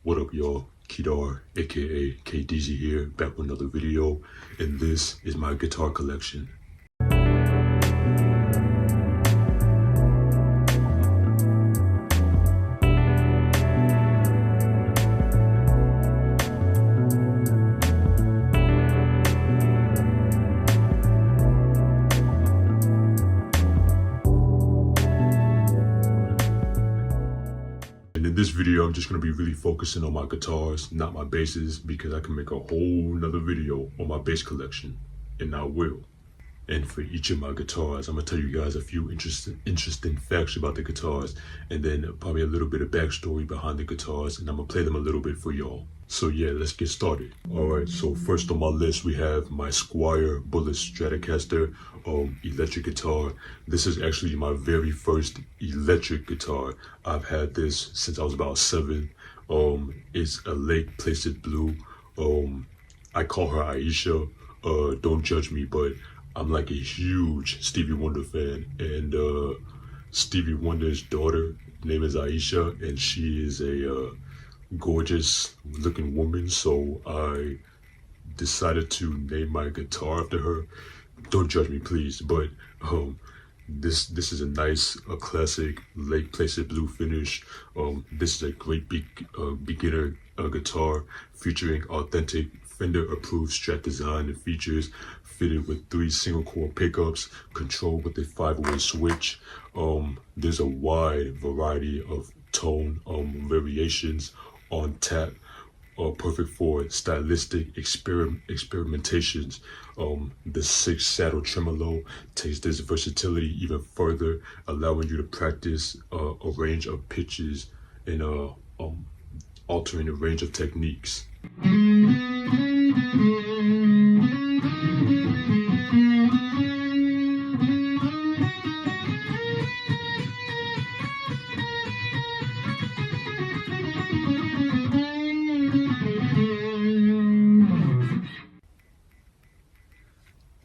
What up, y'all? Kedar, aka KDZ here, back with another video, and this is my guitar collection. And in this video, I'm just going to be really focusing on my guitars, not my basses, because I can make a whole nother video on my bass collection, and I will. And for each of my guitars, I'm going to tell you guys a few interesting facts about the guitars, and then probably a little bit of backstory behind the guitars, and I'm going to play them a little bit for y'all. So yeah, let's get started. Alright, so first on my list, we have my Squier Bullet Stratocaster electric guitar. This is actually my very first electric guitar. I've had this since I was about 7. It's a Lake Placid blue. I call her Aisha. Don't judge me, but I'm like a huge Stevie Wonder fan, and Stevie Wonder's daughter name is Aisha, and she is a gorgeous looking woman, so I decided to name my guitar after her. Don't judge me, please, but this is a nice classic Lake Placid blue finish. This is a great beginner guitar featuring authentic Fender approved Strat design and features, fitted with 3 single core pickups, controlled with a 5-way switch. There's a wide variety of tone variations on tap, perfect for stylistic experimentations. The 6 saddle tremolo takes this versatility even further, allowing you to practice a range of pitches and altering a range of techniques.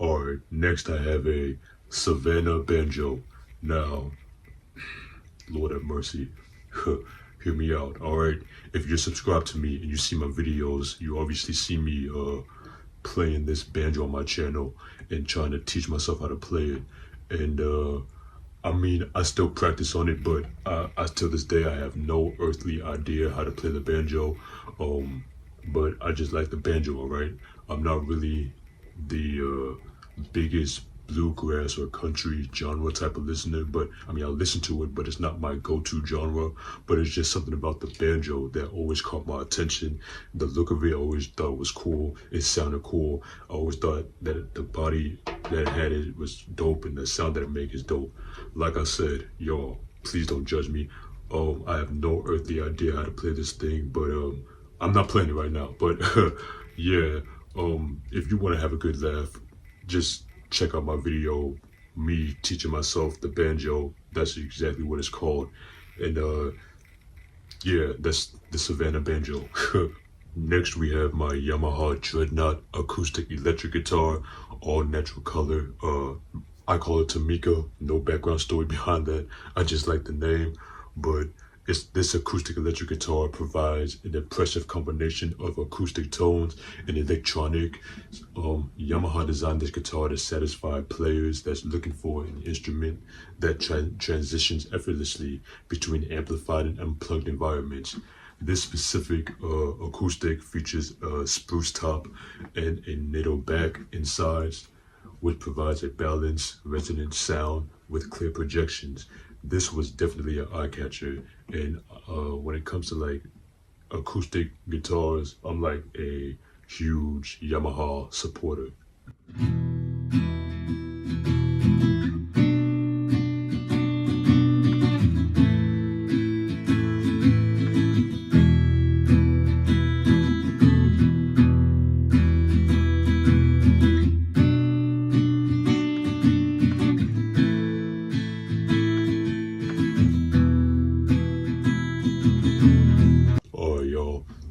Alright, next I have a Savannah banjo. Now, Lord have mercy, hear me out. Alright, if you're subscribed to me and you see my videos, you obviously see me playing this banjo on my channel and trying to teach myself how to play it. And I mean, I still practice on it, but I till this day I have no earthly idea how to play the banjo. But I just like the banjo, alright? I'm not really the biggest bluegrass or country genre type of listener, but I mean, I listen to it, but it's not my go-to genre. But it's just something about the banjo that always caught my attention. The look of it, I always thought was cool. It sounded cool. I always thought that the body that had it was dope, and the sound that it make is dope. Like I said, y'all, please don't judge me. I have no earthly idea how to play this thing, but I'm not playing it right now. But yeah, if you want to have a good laugh, just check out my video, me teaching myself the banjo. That's exactly what it's called. And yeah, that's the Savannah banjo. Next we have my Yamaha Dreadnought acoustic electric guitar, all natural color. I call it Tamika. No background story behind that. I just like the name. But this acoustic electric guitar provides an impressive combination of acoustic tones and electronic. Yamaha designed this guitar to satisfy players that's looking for an instrument that transitions effortlessly between amplified and unplugged environments. This specific acoustic features a spruce top and a NATO back and sides, which provides a balanced, resonant sound with clear projections. This was definitely an eye catcher, and when it comes to like acoustic guitars, I'm like a huge Yamaha supporter.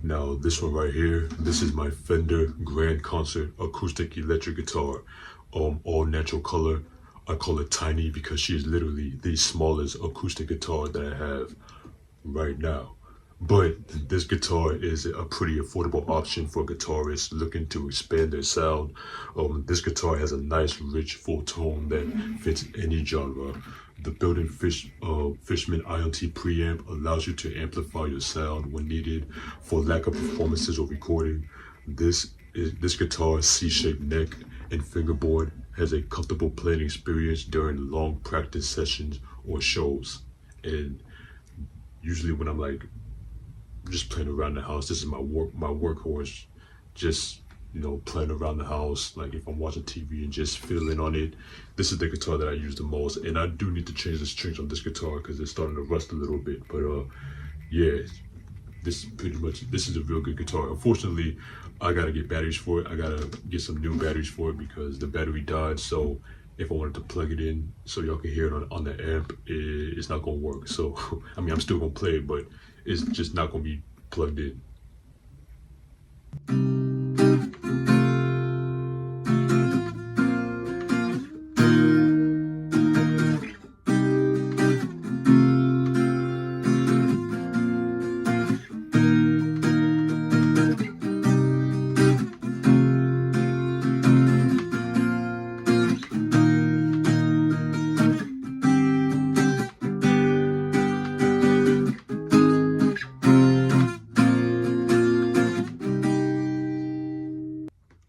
Now this one right here, this is my Fender Grand Concert acoustic electric guitar, all natural color. I call it tiny because she is literally the smallest acoustic guitar that I have right now. But this guitar is a pretty affordable option for guitarists looking to expand their sound. This guitar has a nice, rich, full tone that fits any genre. The built-in Fishman IoT preamp allows you to amplify your sound when needed for lack of performances or recording. This guitar's C-shaped neck and fingerboard has a comfortable playing experience during long practice sessions or shows. And usually when I'm like just playing around the house. This is my workhorse. Just playing around the house. Like if I'm watching TV and just fiddling on it. This is the guitar that I use the most, and I do need to change the strings on this guitar because it's starting to rust a little bit. But yeah, this is a real good guitar. Unfortunately, I gotta get batteries for it. I gotta get some new batteries for it because the battery died. So if I wanted to plug it in so y'all can hear it on the amp, it's not gonna work. So I mean, I'm still gonna play it, but it's just not gonna be plugged in.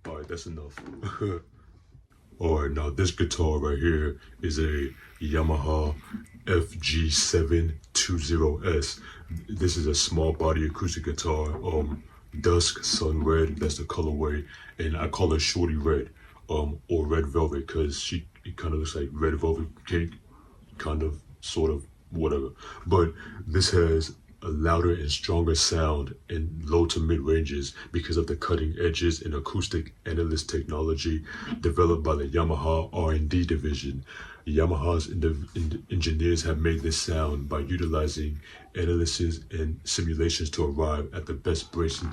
All right, that's enough. All right, now this guitar right here is a Yamaha FG720S. This is a small body acoustic guitar. Dusk Sun Red, that's the colorway, and I call her Shorty Red, or Red Velvet, because it kind of looks like red velvet cake, kind of, sort of, whatever. But this has a louder and stronger sound in low to mid ranges because of the cutting edges in acoustic analyst technology developed by the Yamaha R&D division. Yamaha's engineers have made this sound by utilizing analysis and simulations to arrive at the best bracing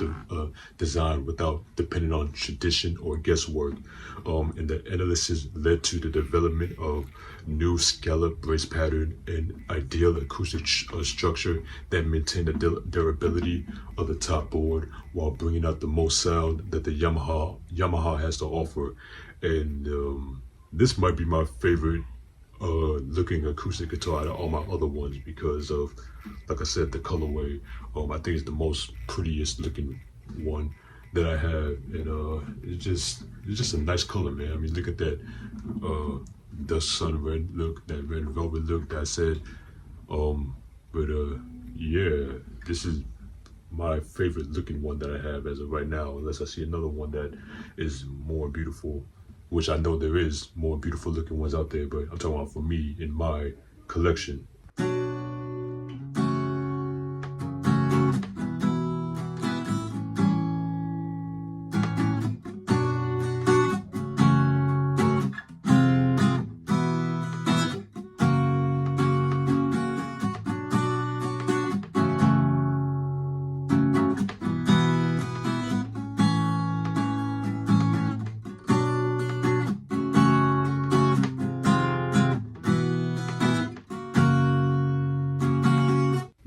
design without depending on tradition or guesswork. And the analysis led to the development of new scallop brace pattern and ideal acoustic structure that maintain the durability of the top board while bringing out the most sound that the Yamaha has to offer. And this might be my favorite looking acoustic guitar out of all my other ones because of, like I said, the colorway. I think it's the most prettiest looking one that I have, and it's just a nice color, man. I mean, look at that the sun red look, that red velvet look that I said. But yeah, this is my favorite looking one that I have as of right now, unless I see another one that is more beautiful, which I know there is more beautiful looking ones out there, but I'm talking about for me in my collection.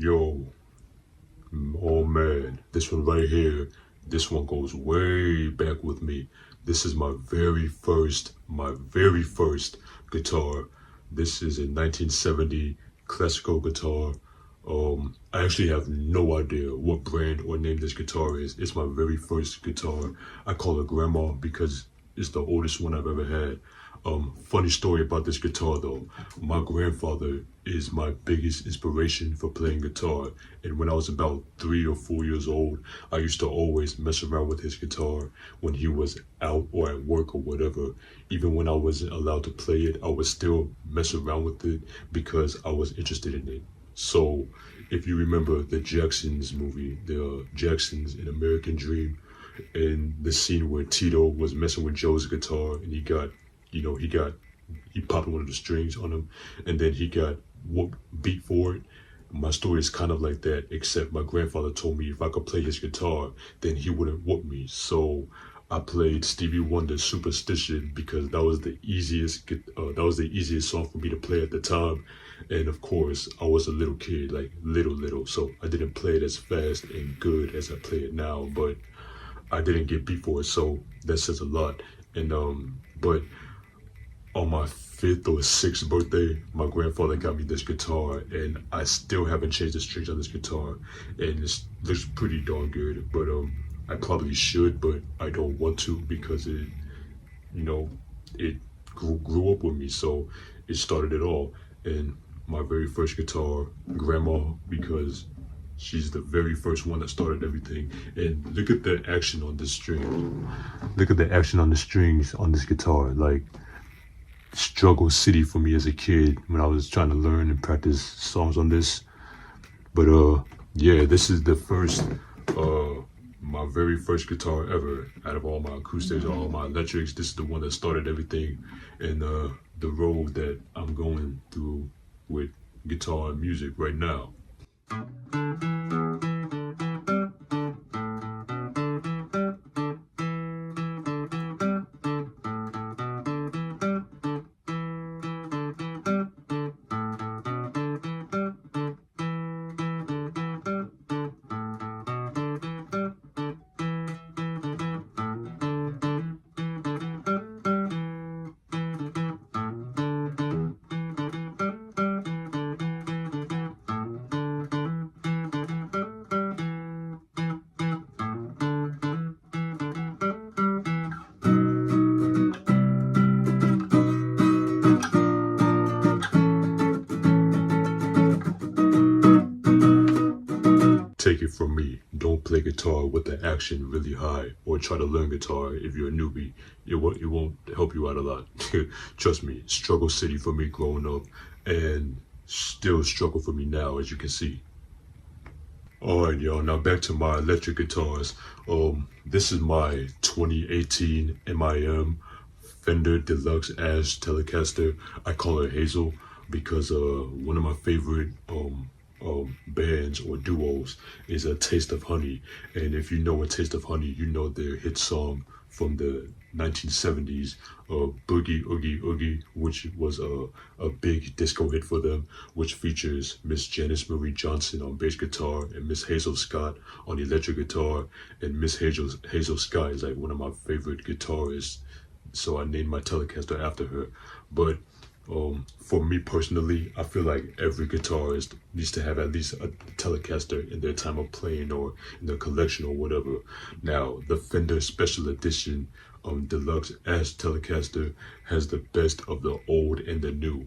Yo, oh man, this one right here, this one goes way back with me. This is my very first guitar. This is a 1970 classical guitar. I actually have no idea what brand or name this guitar is. It's my very first guitar. I call it Grandma because it's the oldest one I've ever had. Funny story about this guitar though. My grandfather is my biggest inspiration for playing guitar. And when I was about 3 or 4 years old, I used to always mess around with his guitar when he was out or at work or whatever. Even when I wasn't allowed to play it, I would still mess around with it because I was interested in it. So if you remember the Jacksons movie, the Jacksons in American Dream, and the scene where Tito was messing with Joe's guitar and he popped one of the strings on him and then he got beat for it. My story is kind of like that, except my grandfather told me if I could play his guitar, then he wouldn't whoop me. So I played Stevie Wonder's Superstition because that was the easiest song for me to play at the time. And of course, I was a little kid, like little, so I didn't play it as fast and good as I play it now. But I didn't get beat for it, so that says a lot. And but on my 5th or 6th birthday, my grandfather got me this guitar, and I still haven't changed the strings on this guitar, and it looks pretty darn good. But I probably should, but I don't want to because it grew up with me, so it started it all. And my very first guitar, grandma, because she's the very first one that started everything. And look at the action on this string. Look at the action on the strings on this guitar. Like, struggle city for me as a kid when I was trying to learn and practice songs on this. But yeah, this is the first my very first guitar ever. Out of all my acoustics, all my electrics, this is the one that started everything in the road that I'm going through with guitar and music right now. Take it from me, don't play guitar with the action really high, or try to learn guitar if you're a newbie. It won't help you out a lot. Trust me, struggle city for me growing up, and still struggle for me now, as you can see. Alright y'all, now back to my electric guitars. This is my 2018 MIM Fender Deluxe Ash Telecaster. I call her Hazel because one of my favorite bands or duos is A Taste of Honey. And if you know A Taste of Honey, you know their hit song from the 1970s, Boogie Oogie Oogie, which was a big disco hit for them, which features Miss Janice Marie Johnson on bass guitar and Miss Hazel Scott on electric guitar. And Miss Hazel Scott is like one of my favorite guitarists, so I named my Telecaster after her. But for me personally, I feel like every guitarist needs to have at least a Telecaster in their time of playing or in their collection or whatever. Now, the Fender Special Edition Deluxe Ash Telecaster has the best of the old and the new.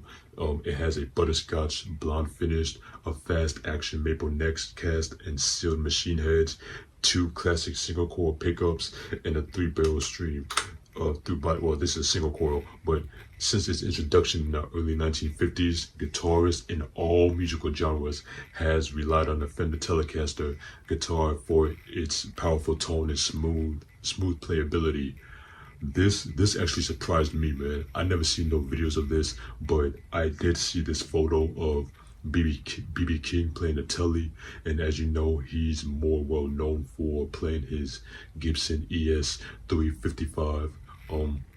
It has a butterscotch blonde finish, a fast action maple necks cast and sealed machine heads, 2 classic single coil pickups, and a 3-barrel stream. Well, this is a single coil, but since its introduction in the early 1950s, guitarists in all musical genres has relied on the Fender Telecaster guitar for its powerful tone and smooth playability. This actually surprised me, man. I never seen no videos of this, but I did see this photo of B.B. King playing the Telly, and as you know, he's more well known for playing his Gibson ES 355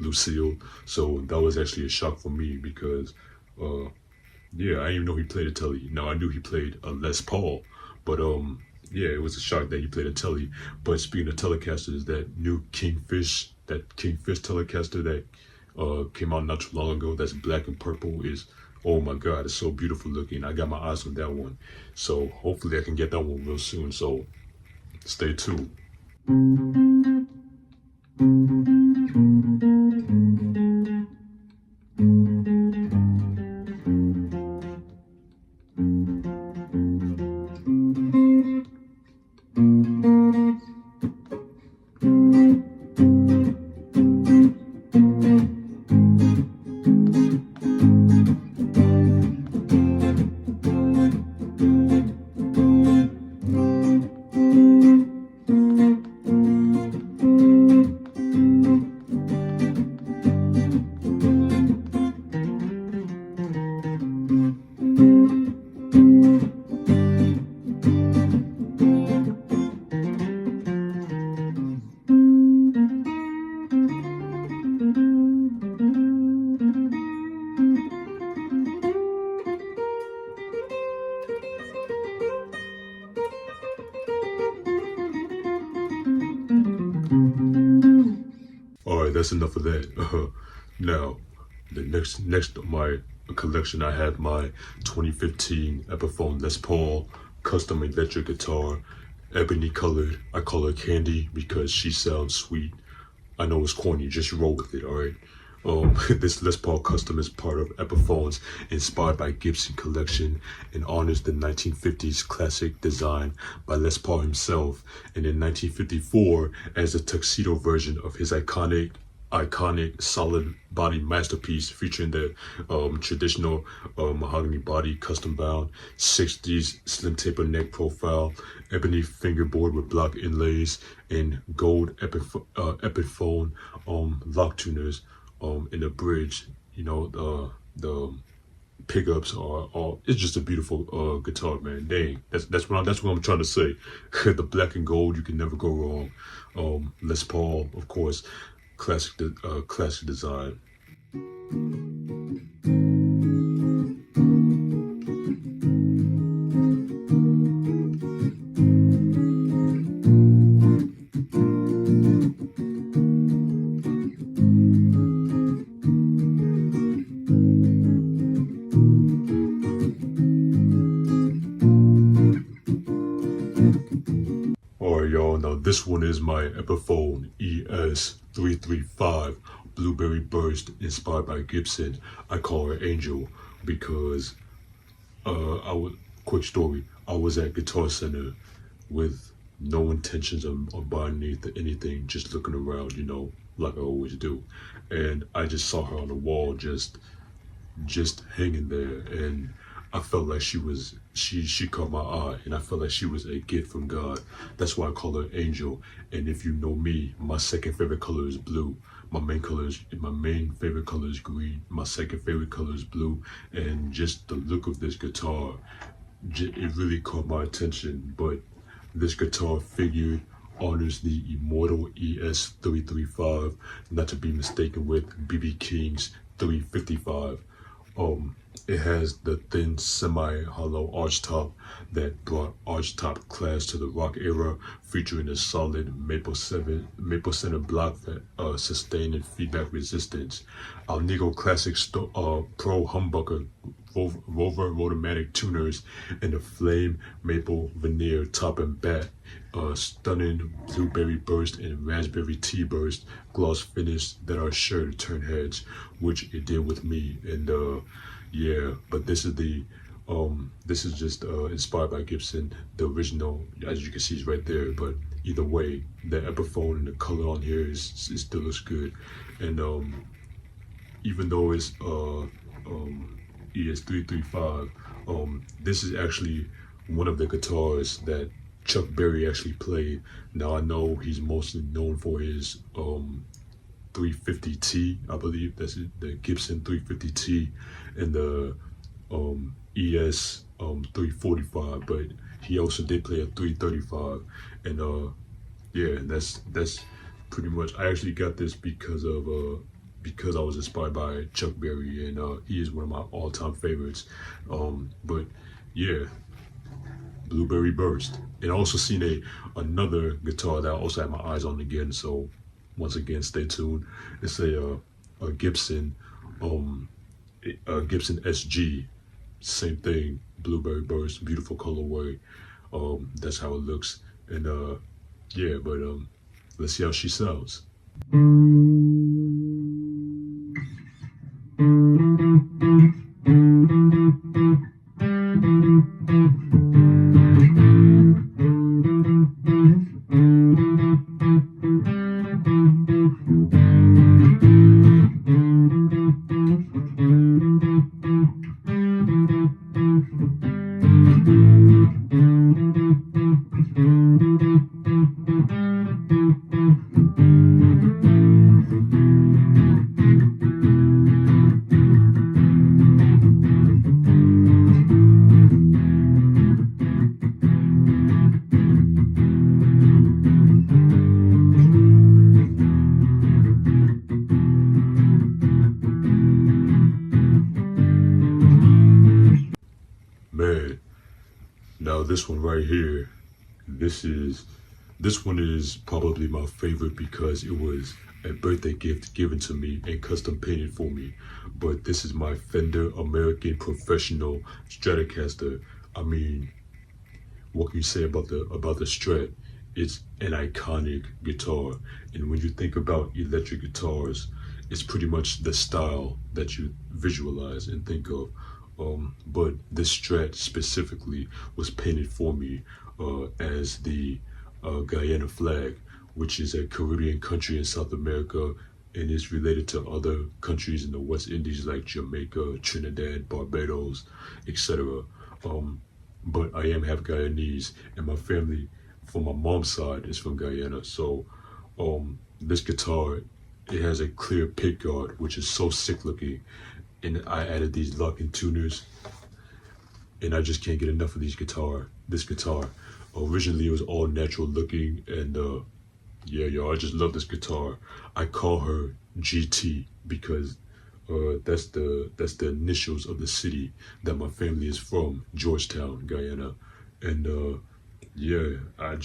Lucille. So that was actually a shock for me because yeah, I didn't even know he played a Telly. Now I knew he played a Les Paul, but yeah, it was a shock that he played a Telly. But speaking of Telecasters, that new Kingfish Telecaster that came out not too long ago, that's black and purple, is, oh my god, it's so beautiful looking. I got my eyes on that one, so hopefully I can get that one real soon, so stay tuned. All right, that's enough of that. Now, the next of my collection, I have my 2015 Epiphone Les Paul custom electric guitar, ebony colored. I call her Candy because she sounds sweet. I know it's corny, just roll with it, all right? This Les Paul custom is part of Epiphone's inspired by Gibson collection and honors the 1950s classic design by Les Paul himself, and in 1954 as a tuxedo version of his iconic solid body masterpiece featuring the traditional mahogany body, custom bound 60s slim taper neck profile, ebony fingerboard with block inlays, and gold Epiphone lock tuners in the bridge. You know, the pickups are all. It's just a beautiful guitar, man. Dang, that's what I'm trying to say. The black and gold, you can never go wrong. Les Paul, of course, classic design. Alright, y'all, now this one is my Epiphone ES335 Blueberry Burst inspired by Gibson. I call her Angel because quick story, I was at Guitar Center with no intentions of buying anything, just looking around, you know, like I always do. And I just saw her on the wall just hanging there, and I felt like she caught my eye, and I felt like she was a gift from God. That's why I call her Angel. And if you know me, my second favorite color is blue. My main favorite color is green. My second favorite color is blue. And just the look of this guitar, it really caught my attention. But this guitar figure honors the immortal ES335, not to be mistaken with BB King's 355. It has the thin semi-hollow arch top that brought arch top class to the rock era, featuring a solid maple center block that sustained and feedback resistance. Alnico Classic Pro Humbucker Rover Rotomatic tuners and the flame maple veneer top and back. Stunning blueberry burst and raspberry tea burst gloss finish that are sure to turn heads, which it did with me. And yeah, but this is just inspired by Gibson. The original, as you can see, is right there. But either way, the Epiphone and the color on here still looks good. And even though it's ES335, this is actually one of the guitars that Chuck Berry actually played. Now I know he's mostly known for his 350T, I believe that's it, the Gibson 350T, and the ES 345, but he also did play a 335, and yeah, that's pretty much. I actually got this because I was inspired by Chuck Berry, and he is one of my all-time favorites. But yeah, Blueberry Burst. And I also seen another guitar that I also had my eyes on again, so once again, stay tuned. It's a Gibson Gibson SG, same thing, Blueberry Burst, beautiful colorway. That's how it looks. And yeah, but let's see how she sounds. Man, now this one right here, this is This one is probably my favorite because it was a birthday gift given to me and custom painted for me. But this is my Fender American Professional Stratocaster. I mean, what can you say about the Strat? It's an iconic guitar, and when you think about electric guitars, it's pretty much the style that you visualize and think of. But this Strat specifically was painted for me as the Guyana flag, which is a Caribbean country in South America, and is related to other countries in the West Indies like Jamaica, Trinidad, Barbados, etc. But I am half Guyanese, and my family, from my mom's side, is from Guyana. So this guitar, it has a clear pick guard, which is so sick looking, and I added these locking tuners, and I just can't get enough of this guitar. Originally it was all natural looking, and yeah, yo, I just love this guitar. I call her GT because that's the initials of the city that my family is from, Georgetown, Guyana. And yeah, I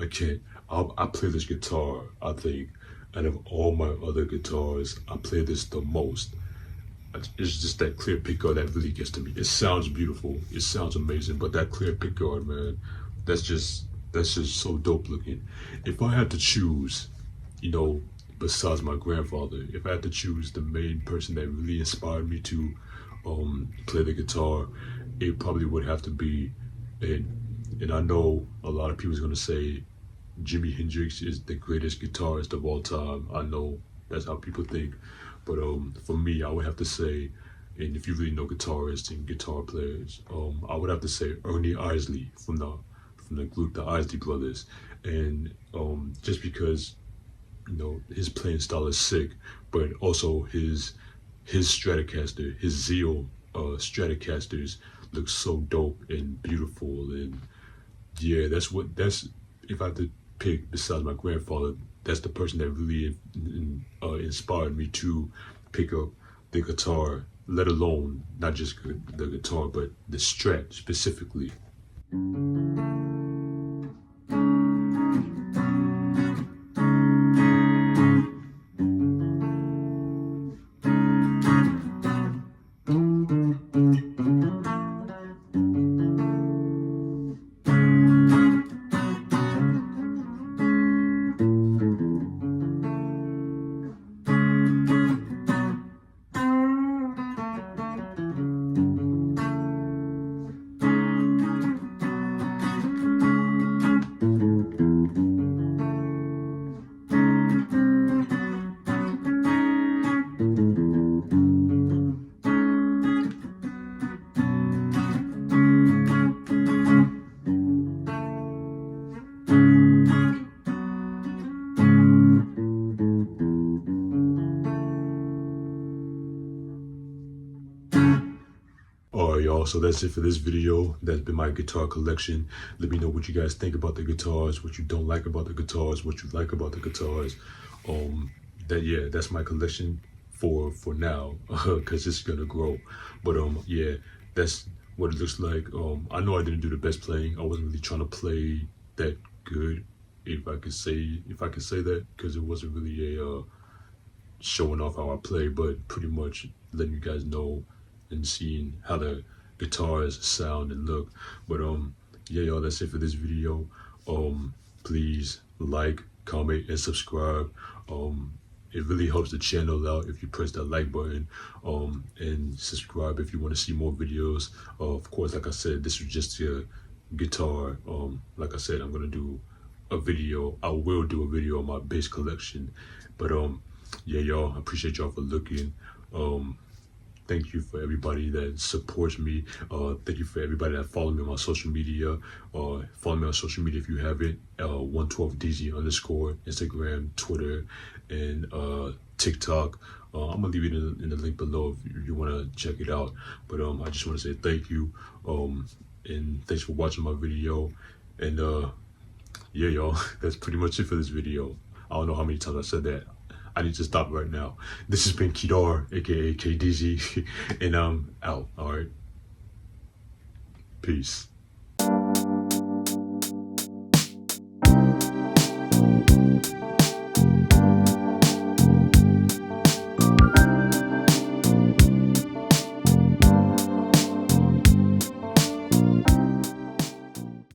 can't. I play this guitar, I think, out of all my other guitars, I play this the most. It's just that clear pickguard that really gets to me. It sounds beautiful, it sounds amazing, but that clear pickguard, man, that's just so dope looking. If I had to choose, besides my grandfather, if I had to choose the main person that really inspired me to play the guitar, it probably would have to be, and I know a lot of people is gonna say Jimi Hendrix is the greatest guitarist of all time. I know that's how people think, but for me, I would have to say, and if you really know guitarists and guitar players, I would have to say Ernie Isley from the group, the Isley Brothers, and just because his playing style is sick, but also his Stratocaster, his Zeal Stratocasters look so dope and beautiful, and yeah, that's if I had to pick besides my grandfather, that's the person that really inspired me to pick up the guitar, let alone not just the guitar, but the Strat specifically. Alright, y'all, so that's it for this video. That's been my guitar collection. Let me know what you guys think about the guitars, what you don't like about the guitars, what you like about the guitars. That's my collection for now, because it's gonna grow. But yeah, that's what it looks like. I know I didn't do the best playing. I wasn't really trying to play that good, if I could say that, because it wasn't really a showing off how I play, but pretty much letting you guys know and seeing how the guitars sound and look. But yeah, y'all, that's it for this video. Please like, comment, and subscribe. It really helps the channel out if you press that like button, and subscribe if you want to see more videos. Of course, like I said, this was just a guitar. Like I said, I'm gonna do a video. I will do a video on my bass collection. But yeah, y'all, I appreciate y'all for looking. Thank you for everybody that supports me. Thank you for everybody that follow me on my social media. Follow me on social media if you haven't. 112DZ_, Instagram, Twitter, and TikTok. I'm gonna leave it in the link below if you wanna check it out. But I just wanna say thank you. And thanks for watching my video. And yeah, y'all, that's pretty much it for this video. I don't know how many times I said that. I need to stop right now. This has been Kidar, aka KDZ, and I'm out. All right. Peace.